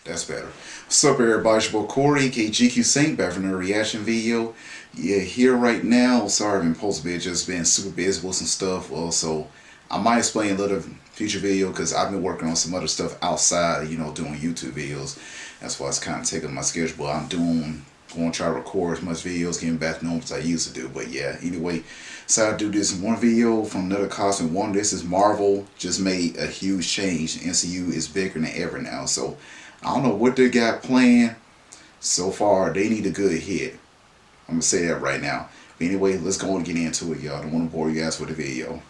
That's better. What's up, everybody? It's your boy Corey, aka GQ Saint, back from another reaction video. Yeah, here right now. Sorry, I've been posting, just been super busy with some stuff. So I might explain a little future video because I've been working on some other stuff outside, doing YouTube videos. That's why it's kind of taking my schedule. But going to try to record as much videos, getting back to normal as I used to do. But yeah, anyway, decided to do this in one video from another cosmic one. This is Marvel just made a huge change. The MCU is bigger than ever now. So I don't know what they got planned. So far, they need a good hit. I'm going to say that right now. But anyway, let's go and get into it, y'all. I don't want to bore you guys with the video.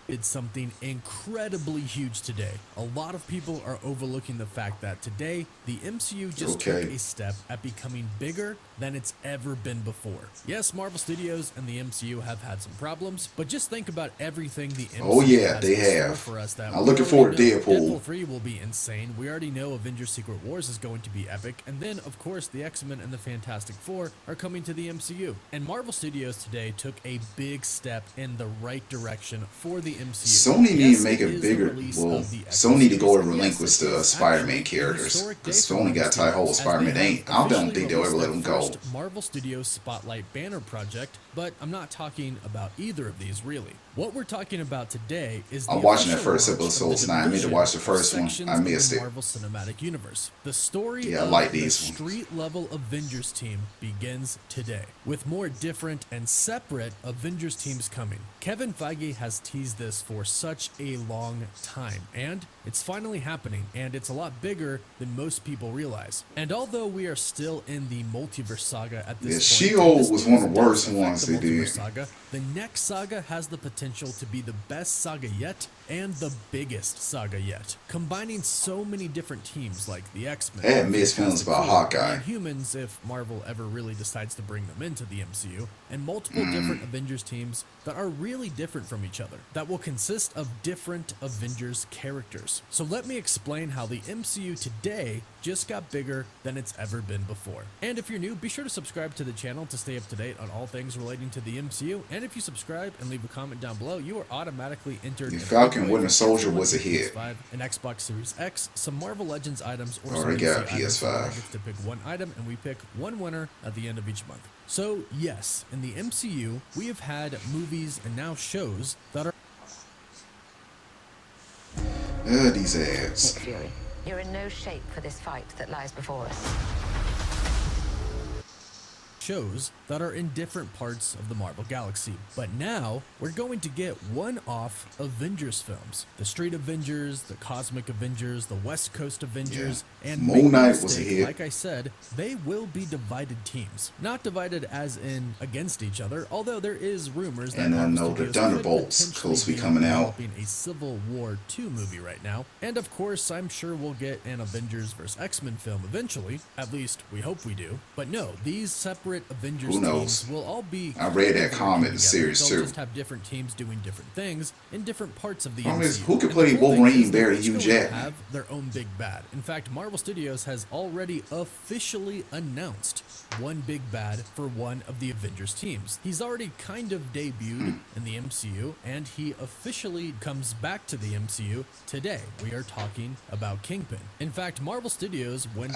It's something incredibly huge today. A lot of people are overlooking the fact that today, the MCU just took a step at becoming bigger than it's ever been before. Yes, Marvel Studios and the MCU have had some problems, but just think about everything the MCU has they in have. For us that I'm looking forward to Deadpool 3 will be insane. We already know Avengers Secret Wars is going to be epic, and then, of course, the X-Men and the Fantastic Four are coming to the MCU. And Marvel Studios today took a big step in the right direction for the MCU. Sony need to make it bigger. Well, Sony need to go and relinquish the Spider-Man characters. Because Sony got tight hold of Spider-Man. I don't think they'll ever let them go. Marvel Studios Spotlight banner project, but I'm not talking about either of these really. What we're talking about today is I'm watching that first episode tonight. I meant to watch the first one. I missed it. Marvel Cinematic Universe. The story of the street level Avengers team begins today, with more different and separate Avengers teams coming. Kevin Feige has teased this for such a long time, and it's finally happening, and it's a lot bigger than most people realize. And although we are still in the multiverse saga at this point, She-Hulk was one of the worst ones they did. The next saga has the potential to be the best saga yet and the biggest saga yet, combining so many different teams like the X-Men. I had mixed feelings about Hawkeye. And Humans, if Marvel ever really decides to bring them into the MCU, and multiple different Avengers teams that are really different from each other, that will consist of different Avengers characters. So let me explain how the MCU today just got bigger than it's ever been before. And if you're new, be sure to subscribe to the channel to stay up to date on all things relating to the MCU. And if you subscribe and leave a comment down below, you are automatically entered. The Falcon Winter Soldier was a hit. An Xbox Series X, some Marvel Legends items, or already got PS5. Gets to pick one item, and we pick one winner at the end of each month. So yes, in the MCU, we have had movies and now shows that are these ads. Nick Fury, you're in no shape for this fight that lies before us. shows that are in different parts of the Marvel Galaxy. But now, we're going to get one-off Avengers films. The Street Avengers, the Cosmic Avengers, the West Coast Avengers, and Moon Knight was a hit. Like I said, they will be divided teams. Not divided as in against each other, although there is rumors that and I know the Thunderbolts supposed to be coming out. A Civil War 2 movie right now. And of course, I'm sure we'll get an Avengers vs. X-Men film eventually. At least, we hope we do. But no, these separate Avengers teams will all be... I read that comic in the series They'll too. just have different teams doing different things in different parts of the MCU. Who could play Wolverine better than Hugh Jackman? Have their own big bad. In fact, Marvel Studios has already officially announced one big bad for one of the Avengers teams. He's already kind of debuted in the MCU, and he officially comes back to the MCU today. We are talking about Kingpin. In fact, Marvel Studios went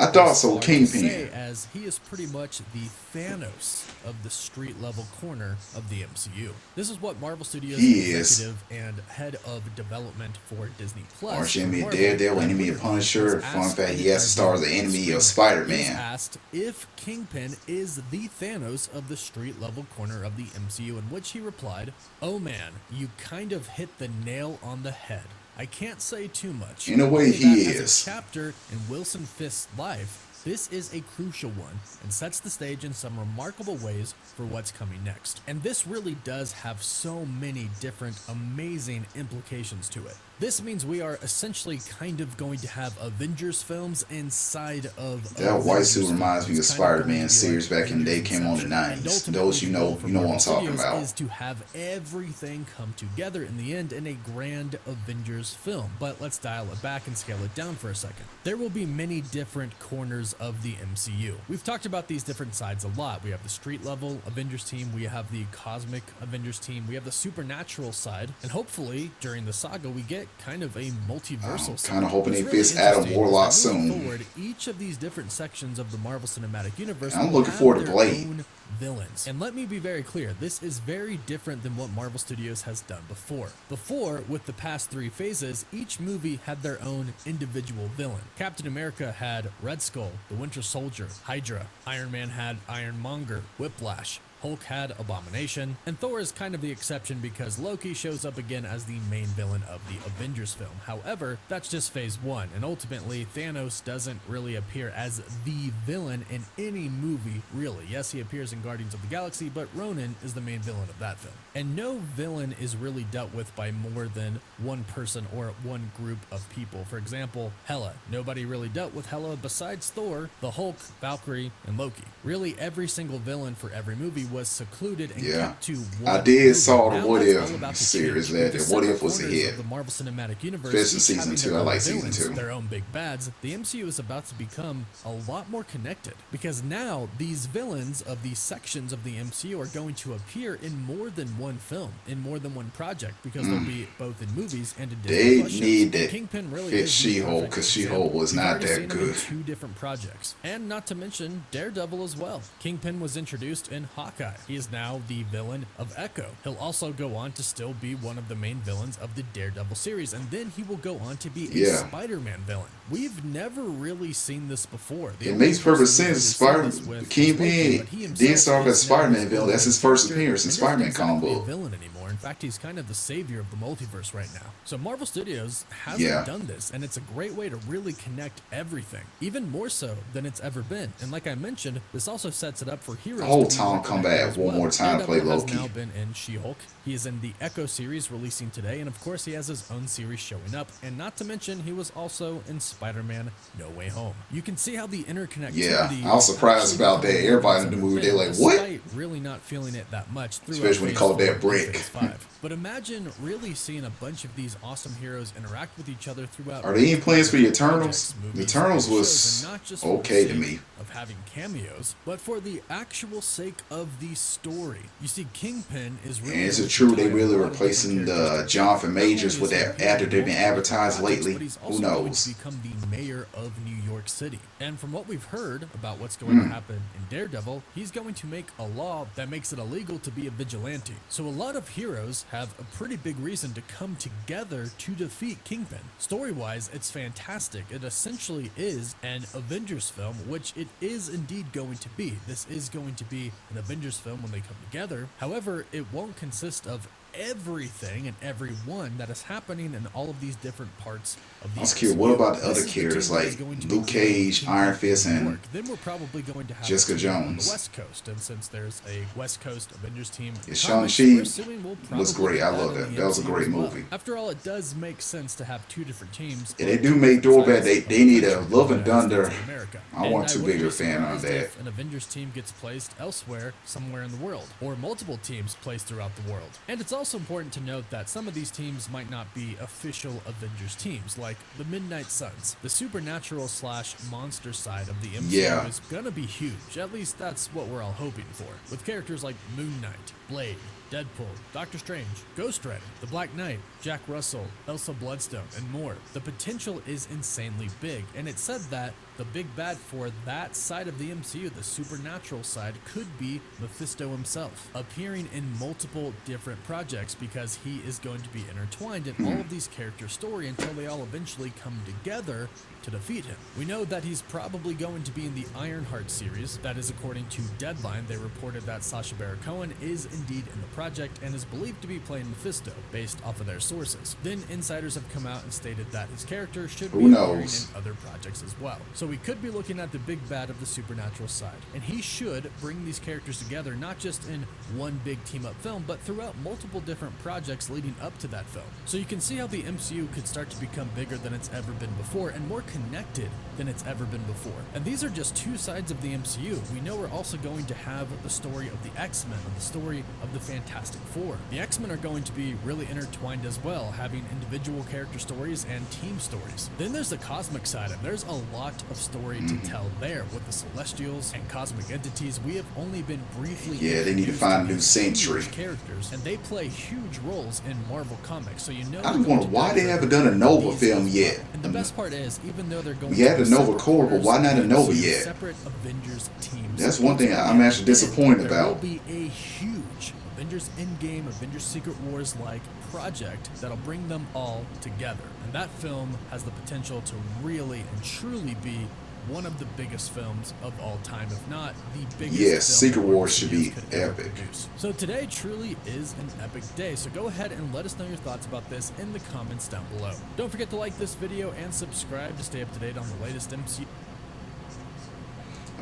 Kingpin, as he is pretty much the Thanos of the street level corner of the MCU. This is what Marvel Studios executive and head of development for Disney Plus. Arch enemy of Daredevil, enemy of Punisher. Fun fact, he has to star as the enemy of Spider-Man. Asked if Kingpin is the Thanos of the street level corner of the MCU, in which he replied, "Oh man, you kind of hit the nail on the head. I can't say too much. In a way, he is. As a chapter in Wilson Fisk's life, this is a crucial one and sets the stage in some remarkable ways for what's coming next. And this really does have so many different amazing implications to it. This means we are essentially kind of going to have Avengers films inside of That white Avengers suit reminds me of films. It's kind of going Spider-Man to be series like back in the day, Avengers came on the Inception. And 90s. ultimately, Those you the goal know, for you know what I'm Marvel talking Studios about. is to have everything come together in the end in a grand Avengers film. But let's dial it back and scale it down for a second. There will be many different corners of the MCU. We've talked about these different sides a lot. We have the street level Avengers team, we have the cosmic Avengers team, we have the supernatural side, and hopefully during the saga we get kind of a multiversal side. Kind of hoping they What's really fix Adam interesting is Warlock that moving soon. forward, each of these different sections of the Marvel Cinematic Universe I'm will looking have forward to their Blade. own villains. And let me be very clear, this is very different than what Marvel Studios has done before. Before, with the past 3 phases, each movie had their own individual villain. Captain America had Red Skull, the Winter Soldier, Hydra. Iron Man had Ironmonger, Whiplash. Hulk had Abomination, and Thor is kind of the exception because Loki shows up again as the main villain of the Avengers film. However, that's just phase 1, and ultimately Thanos doesn't really appear as the villain in any movie, really. Yes, he appears in Guardians of the Galaxy, but Ronan is the main villain of that film. And no villain is really dealt with by more than one person or one group of people. For example, Hela. Nobody really dealt with Hela besides Thor, the Hulk, Valkyrie, and Loki. Really, every single villain for every movie was secluded and kept to one I did movie. saw the Now What that's If all about to series, change. that With the What separate If was a corners hit. of the Marvel Cinematic Universe, Especially each season having 2, their I own like season villains, 2. their own big bads. The MCU is about to become a lot more connected because now these villains of these sections of the MCU are going to appear in more than one film, in more than one project, because they'll be both in movies and in Disney They Plus shows. need that Kingpin really fit is the She-Hulk, perfect because example. She-Hulk was We've not already that seen him in good. 2 different projects, and not to mention Daredevil as well. Kingpin was introduced in Hawkeye. He is now the villain of Echo. He'll also go on to still be one of the main villains of the Daredevil series, and then he will go on to be a Yeah. Spider-Man villain. We've never really seen this before. The It only makes perfect person we've sense. really seen this with is Loki, Kingpin but he did himself start as is Spider-Man never villain. That's his a first character appearance in and isn't Spider-Man exactly comic a book. villain anymore. In fact, he's kind of the savior of the multiverse right now. So Marvel Studios hasn't Yeah. done this, and it's a great way to really connect everything, even more so than it's ever been. And like I mentioned, this also sets it up for heroes. Whole to be Tom more come connected back as one well. more time to play Daredevil Loki. has now been in She-Hulk. He is in the Echo series releasing today, and of course he has his own series showing up. And not to mention, he was also in Spider-Man No Way Home. You can see how the interconnectivity. Yeah, I was surprised actually about that. becoming Everybody in more the movie, than they it's like, been, what? despite really not feeling it that much throughout Especially when he phase called that 4 and brick. phase 5. But imagine really seeing a bunch of these awesome heroes interact with each other throughout. Are there any plans for the multiple Eternals? projects, The movies, Eternals and shows, was and not just for the okay to sake me. of having cameos, but for the actual sake of the story. You see, Kingpin is really. And is going it to true they tie a really lot of replacing different the characters Jonathan together. Not Majors only with is he that appearing actor in they've been multiple advertised projects, lately? but he's Who also going knows? to become the mayor of New York City. And from what we've heard about what's going to happen in Daredevil, he's going to make a law that makes it illegal to be a vigilante. So a lot of heroes have a pretty big reason to come together to defeat Kingpin. Story-wise, it's fantastic. It essentially is an Avengers film, which it is indeed going to be. This is going to be an Avengers film when they come together. However, it won't consist of everything and everyone that is happening in all of these different parts of the I was curious, MCU. what about the This other is the characters team that is like going to Luke be leading Cage, Kingpin Iron Fist, in New and York. Then we're probably going to have Jessica a team on the Jones? West Coast, and since there's a West Coast Avengers team, in Yeah, comics, Shang-Chi we're assuming we'll was probably great. get I love in that. the That was a MCU great as well. movie. After all, it does make sense to have 2 different teams. And on they do 2 make different Dorbat. sides of They the need a country Love in and the United Thunder. States of America. I And want too wouldn't big be a fan on surprised that. if an Avengers team gets placed elsewhere, somewhere in the world, or multiple teams placed throughout the world. And it's also important to note that some of these teams might not be official Avengers teams, like the Midnight Suns. The supernatural / monster side of the MCU Yeah. is gonna be huge. At least that's what we're all hoping for. With characters like Moon Knight, Blade, Deadpool, Doctor Strange, Ghost Rider, the Black Knight, Jack Russell, Elsa Bloodstone, and more. The potential is insanely big, and it's said that the big bad for that side of the MCU, the supernatural side, could be Mephisto himself, appearing in multiple different projects because he is going to be intertwined in all of these characters' story until they all eventually come together to defeat him. We know that he's probably going to be in the Ironheart series. That is according to Deadline. They reported that Sacha Baron Cohen is indeed in the project and is believed to be playing Mephisto, based off of their sources. Then insiders have come out and stated that his character should be appearing in other projects as well. So we could be looking at the big bad of the supernatural side, and he should bring these characters together not just in one big team-up film, but throughout multiple different projects leading up to that film. So you can see how the MCU could start to become bigger than it's ever been before and more connected than it's ever been before. And these are just two sides of the MCU. We know we're also going to have the story of the X-Men and the story of the Fantastic Four. The X-Men are going to be really intertwined as well, having individual character stories and team stories. Then there's the cosmic side, and there's a lot of story to tell there with the Celestials and cosmic entities. We have only been briefly they need to find a new century characters, and they play huge roles in Marvel Comics. So you know, I just wonder why they haven't done a Nova film yet. And the best part is, even though they're going we had a Nova Corps, but why not a Nova yet? Separate Avengers teams. That's one thing I'm actually disappointed There will about. be a huge Avengers Endgame, Avengers Secret Wars like project that'll bring them all together. And that film has the potential to really and truly be one of the biggest films of all time, if not the biggest. Yes, film Secret Marvel Wars should Studios be could ever epic. produce. So today truly is an epic day. So go ahead and let us know your thoughts about this in the comments down below. Don't forget to like this video and subscribe to stay up to date on the latest MCU.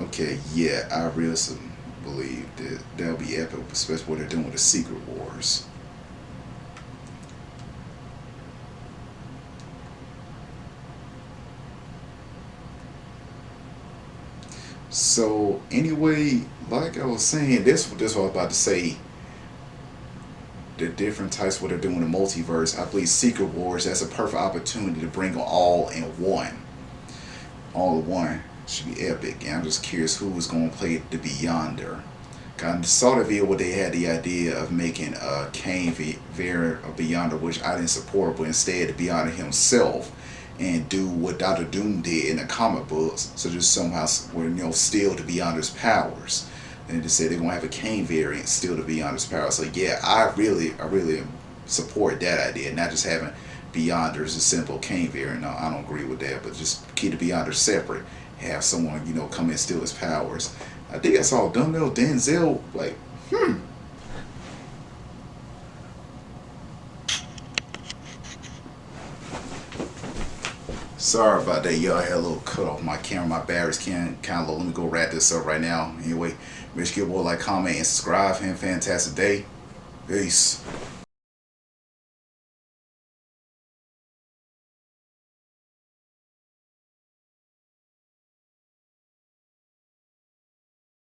Okay, yeah, I really believe that that'll be epic, especially what they're doing with the Secret Wars. So anyway, like I was saying, this what I was about to say. The different types what they're doing in the multiverse. I believe Secret Wars, that's a perfect opportunity to bring them all in one. All in one should be epic. And I'm just curious who is going to play the Beyonder. I saw the video where they had the idea of making a Kane variant of Beyonder, which I didn't support, but instead the Beyonder himself and do what Dr. Doom did in the comic books, so just somehow steal the Beyonder's powers. And they said they're gonna have a Kane variant steal the Beyonder's powers. So yeah, I really support that idea, not just having Beyonder as a simple Kane variant. No, I don't agree with that, but just keep the Beyonder separate. Have someone come in and steal his powers. I think I saw Dumbbell Denzel like, Sorry about that, y'all. I had a little cut off my camera. My batteries kind of low. Let me go wrap this up right now. Anyway, make sure you like, comment, and subscribe. Have a fantastic day. Peace.